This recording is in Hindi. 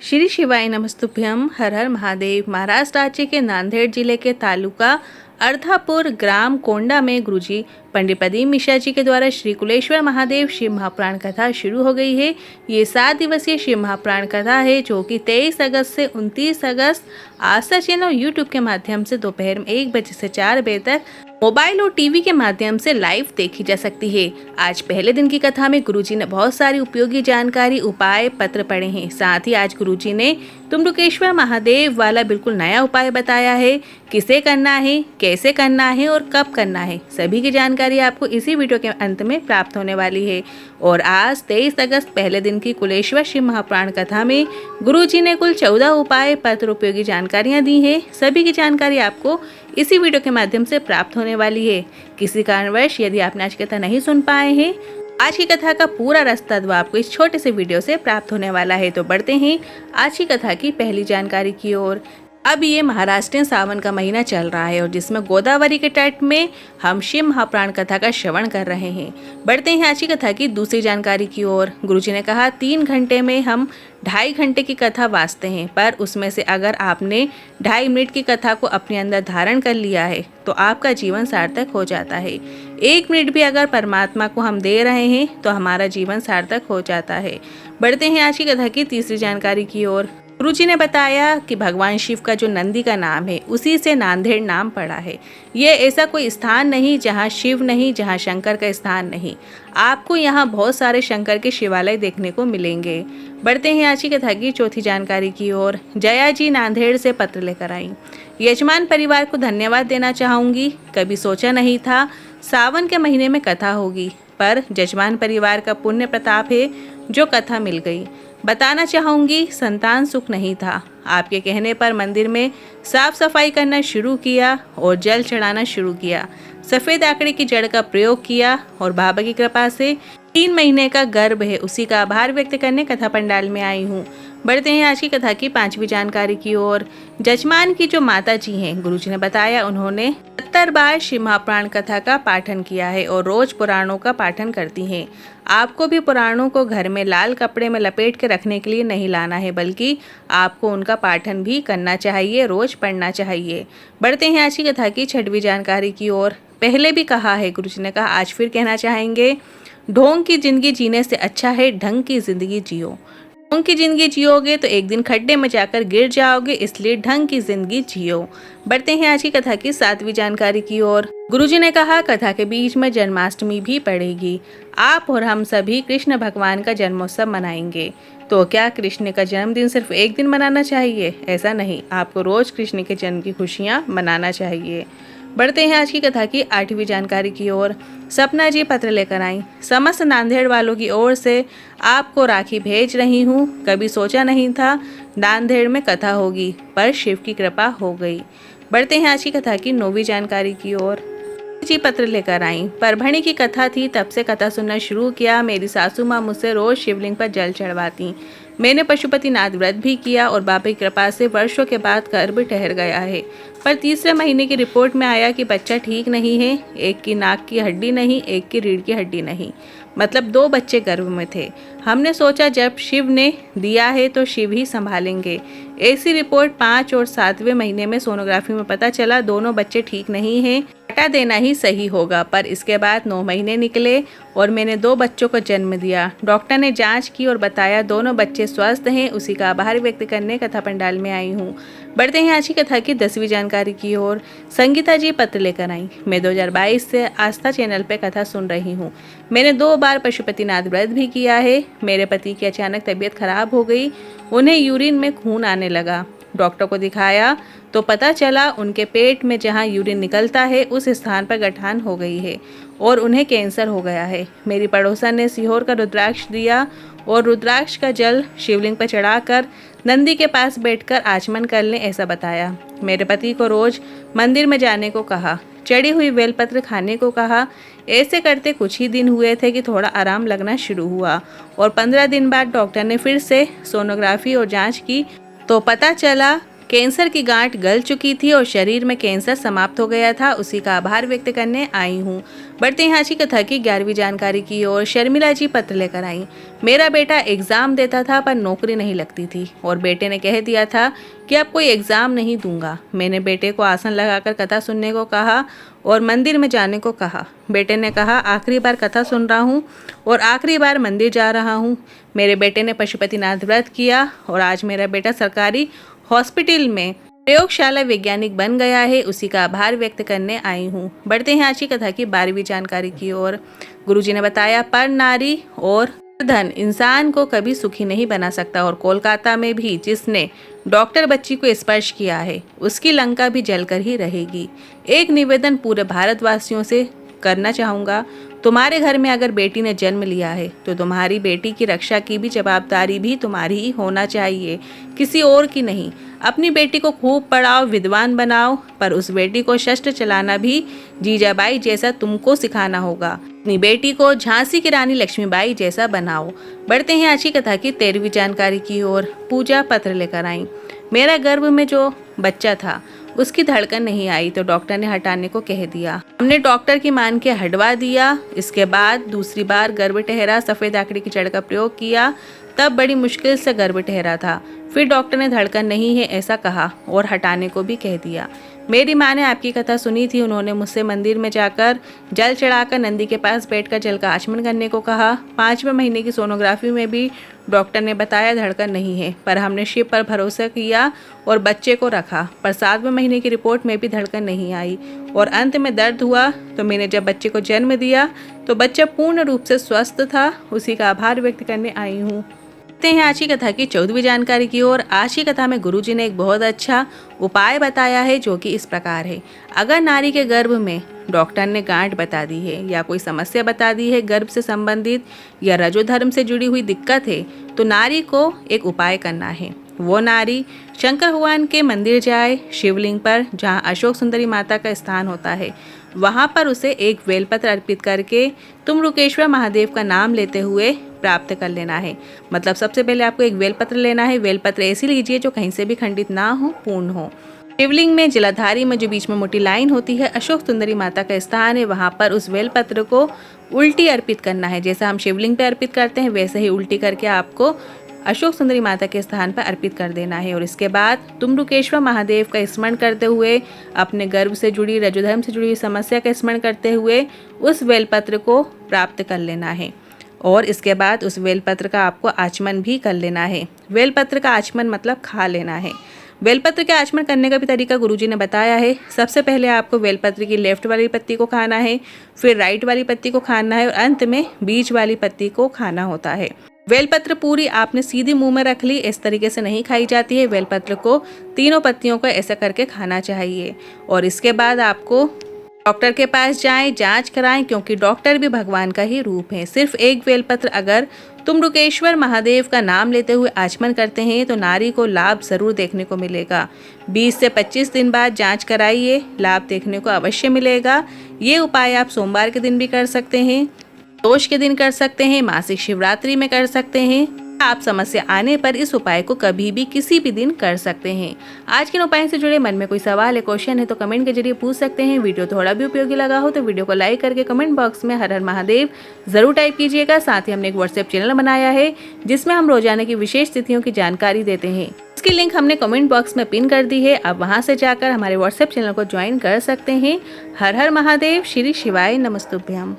श्री शिवाय नमस्तुभ्यम। हर हर महादेव। महाराष्ट्र राज्य के नांदेड़ जिले के तालुका अर्धापुर ग्राम कोंडा में गुरुजी पंडित प्रदीप मिश्रा जी के द्वारा श्री कुलेश्वर महादेव शिव महापुराण कथा शुरू हो गई है। ये 7 दिवसीय शिव महापुराण कथा है जो कि 23 अगस्त से 29 अगस्त आस्था चैनल और यूट्यूब के माध्यम से दोपहर में 1 बजे से 4 बजे तक मोबाइल और टीवी के माध्यम से लाइव देखी जा सकती है। आज पहले दिन की कथा में गुरुजी ने बहुत सारी उपयोगी जानकारी, उपाय, पत्र पढ़े हैं। साथ ही आज गुरुजी ने तुंबकेश्वर महादेव वाला बिल्कुल नया उपाय बताया है। किसे करना है, कैसे करना है और कब करना है, सभी की जानकारी आपको इसी वीडियो के अंत में प्राप्त होने वाली है। और आज 23 अगस्त पहले दिन की कुलेश्वर शिव महापुराण कथा में गुरुजी ने कुल 14 उपाय, पत्र, उपयोगी जानकारियाँ दी है। सभी की जानकारी आपको इसी वीडियो के माध्यम से प्राप्त होने वाली है। किसी कारणवश यदि आपने आज की कथा नहीं सुन पाए हैं, आज की कथा का पूरा रास्ता तो आपको इस छोटे से वीडियो से प्राप्त होने वाला है। तो बढ़ते हैं आज की कथा की पहली जानकारी की ओर। अब ये महाराष्ट्र सावन का महीना चल रहा है और जिसमें गोदावरी के तट में हम शिव महापुराण कथा का श्रवण कर रहे हैं। बढ़ते हैं आज की कथा की दूसरी जानकारी की ओर। गुरुजी ने कहा 3 घंटे में हम 2.5 घंटे की कथा वाचते हैं, पर उसमें से अगर आपने 2.5 मिनट की कथा को अपने अंदर धारण कर लिया है तो आपका जीवन सार्थक हो जाता है। 1 मिनट भी अगर परमात्मा को हम दे रहे हैं तो हमारा जीवन सार्थक हो जाता है। बढ़ते हैं आज की कथा की तीसरी जानकारी की ओर। गुरुजी ने बताया कि भगवान शिव का जो नंदी का नाम है उसी से नांदेड़ नाम पड़ा है। ये ऐसा कोई स्थान नहीं जहाँ शिव नहीं, जहाँ शंकर का स्थान नहीं। आपको यहाँ बहुत सारे शंकर के शिवालय देखने को मिलेंगे। बढ़ते हैं आज की कथा की चौथी जानकारी की ओर। जया जी नांदेड़ से पत्र लेकर आई। यजमान परिवार को धन्यवाद देना चाहूँगी। कभी सोचा नहीं था सावन के महीने में कथा होगी, पर यजमान परिवार का पुण्य प्रताप है जो कथा मिल गई। बताना चाहूँगी संतान सुख नहीं था। आपके कहने पर मंदिर में साफ सफाई करना शुरू किया और जल चढ़ाना शुरू किया। सफ़ेद आकड़े की जड़ का प्रयोग किया और बाबा की कृपा से 3 महीने का गर्भ है, उसी का आभार व्यक्त करने कथा पंडाल में आई हूँ। बढ़ते हैं आज की कथा की 5वीं जानकारी की ओर। जजमान की जो माता जी हैं, गुरुजी ने बताया उन्होंने 70 बार शिव महापुराण कथा का पाठन किया है और रोज पुराणों का पाठन करती हैं। आपको भी पुराणों को घर में लाल कपड़े में लपेट के रखने के लिए नहीं लाना है, बल्कि आपको उनका पाठन भी करना चाहिए, रोज पढ़ना चाहिए। बढ़ते हैं आज की कथा की 6वीं जानकारी की ओर। पहले भी कहा है, गुरुजी ने कहा आज फिर कहना चाहेंगे, ढोंग की जिंदगी जीने से अच्छा है ढंग की जिंदगी जियो। ढंग की जिंदगी जियोगे तो एक दिन खड्डे में जाकर गिर जाओगे, इसलिए ढंग की जिंदगी जियो। बढ़ते हैं आज की कथा की 7वीं जानकारी की ओर। गुरुजी ने कहा कथा के बीच में जन्माष्टमी भी पड़ेगी। आप और हम सभी कृष्ण भगवान का जन्मोत्सव मनाएंगे। तो क्या कृष्ण का जन्मदिन सिर्फ एक दिन मनाना चाहिए? ऐसा नहीं, आपको रोज कृष्ण के जन्म की खुशियाँ मनाना चाहिए। बढ़ते हैं आज की कथा की 8वीं जानकारी की ओर। सपना जी पत्र लेकर आई। समस्त नांदेड़ वालों की ओर से आपको राखी भेज रही हूँ। कभी सोचा नहीं था नांदेड़ में कथा होगी, पर शिव की कृपा हो गई। बढ़ते हैं आज की कथा की 9वीं जानकारी की ओर। जी पत्र लेकर आई। परभणी की कथा थी, तब से कथा सुनना शुरू किया। मेरी सासू माँ मुझसे रोज शिवलिंग पर जल चढ़वाती। मैंने पशुपतिनाथ व्रत भी किया और बाबा की कृपा से वर्षों के बाद गर्भ ठहर गया है, पर तीसरे महीने की रिपोर्ट में आया कि बच्चा ठीक नहीं है। एक की नाक की हड्डी नहीं, एक की रीढ़ की हड्डी नहीं, मतलब 2 बच्चे गर्भ में थे। हमने सोचा जब शिव ने दिया है तो शिव ही संभालेंगे। ऐसी रिपोर्ट 5 और 7वें महीने में सोनोग्राफी में पता चला दोनों बच्चे ठीक नहीं हैं, हटा देना ही सही होगा। पर इसके बाद 9 महीने निकले और मैंने 2 बच्चों को जन्म दिया। डॉक्टर ने जांच की और बताया दोनों बच्चे स्वस्थ हैं। उसी का आभार व्यक्त करने कथा पंडाल में आई हूँ। बढ़ते हैं आज की कथा की 10वीं जानकारी की ओर। संगीता जी पत्र लेकर आई। मैं 2022 से आस्था चैनल पे कथा सुन रही हूँ। मैंने 2 बार पशुपतिनाथ व्रत भी किया है। मेरे पति की अचानक तबीयत खराब हो गई, उन्हें यूरिन में खून आने लगा। डॉक्टर को दिखाया तो पता चला उनके पेट में जहाँ यूरिन निकलता है उस स्थान पर गठान हो गई है और उन्हें कैंसर हो गया है। मेरी पड़ोसन ने सीहोर का रुद्राक्ष दिया और रुद्राक्ष का जल शिवलिंग पर चढ़ाकर नंदी के पास बैठकर आचमन कर लें, ऐसा बताया। मेरे पति को रोज मंदिर में जाने को कहा, चढ़ी हुई बेलपत्र खाने को कहा। ऐसे करते कुछ ही दिन हुए थे कि थोड़ा आराम लगना शुरू हुआ और 15 दिन बाद डॉक्टर ने फिर से सोनोग्राफी और जांच की तो पता चला कैंसर की गांठ गल चुकी थी और शरीर में कैंसर समाप्त हो गया था। उसी का आभार व्यक्त करने आई हूँ। बढ़ते हैं आज की कथा की 11वीं जानकारी की ओर। शर्मिला जी पत्र लेकर आई। मेरा बेटा एग्जाम देता था पर नौकरी नहीं लगती थी और बेटे ने कह दिया था कि अब कोई एग्जाम नहीं दूंगा। मैंने बेटे को आसन लगाकर कथा सुनने को कहा और मंदिर में जाने को कहा। बेटे ने कहा आखिरी बार कथा सुन रहा हूँ और आखिरी बार मंदिर जा रहा हूँ। मेरे बेटे ने पशुपतिनाथ व्रत किया और आज मेरा बेटा सरकारी हॉस्पिटल में प्रयोगशाला वैज्ञानिक बन गया है। उसी का आभार व्यक्त करने आई हूँ। बढ़ते हैं आज की कथा की 12वीं जानकारी की ओर। गुरुजी ने बताया पर नारी और धन इंसान को कभी सुखी नहीं बना सकता और कोलकाता में भी जिसने डॉक्टर बच्ची को स्पर्श किया है उसकी लंका भी जलकर ही रहेगी। एक निवेदन पूरे भारतवासियों से करना चाहूँगा, तुम्हारे घर में अगर बेटी ने जन्म लिया है तो तुम्हारी बेटी की रक्षा की भी जवाबदारी भी तुम्हारी ही होना चाहिए, किसी और की नहीं। अपनी बेटी को खूब पढ़ाओ, विद्वान बनाओ, पर उस बेटी को शस्त्र चलाना भी जीजाबाई जैसा तुमको सिखाना होगा। अपनी बेटी को झांसी की रानी लक्ष्मीबाई जैसा बनाओ। बढ़ते हैं आज की कथा की 13वीं जानकारी की ओर। पूजा पत्र लेकर आई। मेरा गर्भ में जो बच्चा था उसकी धड़कन नहीं आई तो डॉक्टर ने हटाने को कह दिया। हमने डॉक्टर की मान के हटवा दिया। इसके बाद दूसरी बार गर्भ ठहरा। सफ़ेद आकड़ी की जड़ का प्रयोग किया, तब बड़ी मुश्किल से गर्भ ठहरा था। फिर डॉक्टर ने धड़कन नहीं है ऐसा कहा और हटाने को भी कह दिया। मेरी माँ ने आपकी कथा सुनी थी। उन्होंने मुझसे मंदिर में जाकर जल चढ़ाकर नंदी के पास बैठकर जल का आचमन करने को कहा। 5वें महीने की सोनोग्राफी में भी डॉक्टर ने बताया धड़कन नहीं है, पर हमने शिव पर भरोसा किया और बच्चे को रखा। पर 7वें महीने की रिपोर्ट में भी धड़कन नहीं आई और अंत में दर्द हुआ। तो मैंने जब बच्चे को जन्म दिया तो बच्चा पूर्ण रूप से स्वस्थ था। उसी का आभार व्यक्त करने आई हूँ। हैं आज की कथा की 14वीं जानकारी की ओर। आज की कथा में गुरुजी ने एक बहुत अच्छा उपाय बताया है जो कि इस प्रकार है। अगर नारी के गर्भ में डॉक्टर ने गांठ बता दी है या कोई समस्या बता दी है, गर्भ से संबंधित या रजोधर्म से जुड़ी हुई दिक्कत है, तो नारी को एक उपाय करना है। वो नारी शंकर भगवान के मंदिर जाए, शिवलिंग पर जहाँ अशोक सुंदरी माता का स्थान होता है वहाँ पर उसे एक बेलपत्र अर्पित करके तुमरुकेश्वर महादेव का नाम लेते हुए प्राप्त कर लेना है। मतलब सबसे पहले आपको एक बेलपत्र लेना है। बेलपत्र ऐसी लीजिए जो कहीं से भी खंडित ना हो, पूर्ण हो। शिवलिंग में जलाधारी में जो बीच में मोटी लाइन होती है अशोक सुंदरी माता का स्थान है, वहाँ पर उस बेलपत्र को उल्टी अर्पित करना है। जैसा हम शिवलिंग पे अर्पित करते हैं वैसे ही उल्टी करके आपको अशोक सुंदरी माता के स्थान पर अर्पित कर देना है। और इसके बाद तुमरुकेश्वर महादेव का स्मरण करते हुए, अपने गर्भ से जुड़ी रजोधर्म से जुड़ी समस्या का स्मरण करते हुए उस बेलपत्र को प्राप्त कर लेना है। और इसके बाद उस बेलपत्र का आपको आचमन भी कर लेना है। बेलपत्र का आचमन मतलब खा लेना है। बेलपत्र के आचमन करने का भी तरीका गुरुजी ने बताया है। सबसे पहले आपको बेलपत्र की लेफ्ट वाली पत्ती को खाना है, फिर राइट वाली पत्ती को खाना है और अंत में बीच वाली पत्ती को खाना होता है। बेलपत्र पूरी आपने सीधी मुंह में रख ली, इस तरीके से नहीं खाई जाती है। बेलपत्र को तीनों पत्तियों को ऐसा करके खाना चाहिए। और इसके बाद आपको डॉक्टर के पास जाएं, जांच कराएं, क्योंकि डॉक्टर भी भगवान का ही रूप है। सिर्फ एक बेलपत्र अगर तुमरुकेश्वर महादेव का नाम लेते हुए आचमन करते हैं तो नारी को लाभ जरूर देखने को मिलेगा। 20 से 25 दिन बाद जांच कराइए, लाभ देखने को अवश्य मिलेगा। ये उपाय आप सोमवार के दिन भी कर सकते हैं, दोष के दिन कर सकते हैं, मासिक शिवरात्रि में कर सकते हैं। आप समस्या आने पर इस उपाय को कभी भी किसी भी दिन कर सकते हैं। आज के उपाय से जुड़े मन में कोई सवाल है, क्वेश्चन है तो कमेंट के जरिए पूछ सकते हैं। वीडियो थोड़ा भी उपयोगी लगा हो तो वीडियो को लाइक करके कमेंट बॉक्स में हर हर महादेव जरूर टाइप कीजिएगा। साथ ही हमने एक व्हाट्सएप चैनल बनाया है जिसमें हम रोजाना की विशेष तिथियों की जानकारी देते हैं। इसकी लिंक हमने कमेंट बॉक्स में पिन कर दी है। आप वहां से जाकर हमारे व्हाट्सएप चैनल को ज्वाइन कर सकते हैं। हर हर महादेव, श्री शिवाय नमस्तुभ्यम।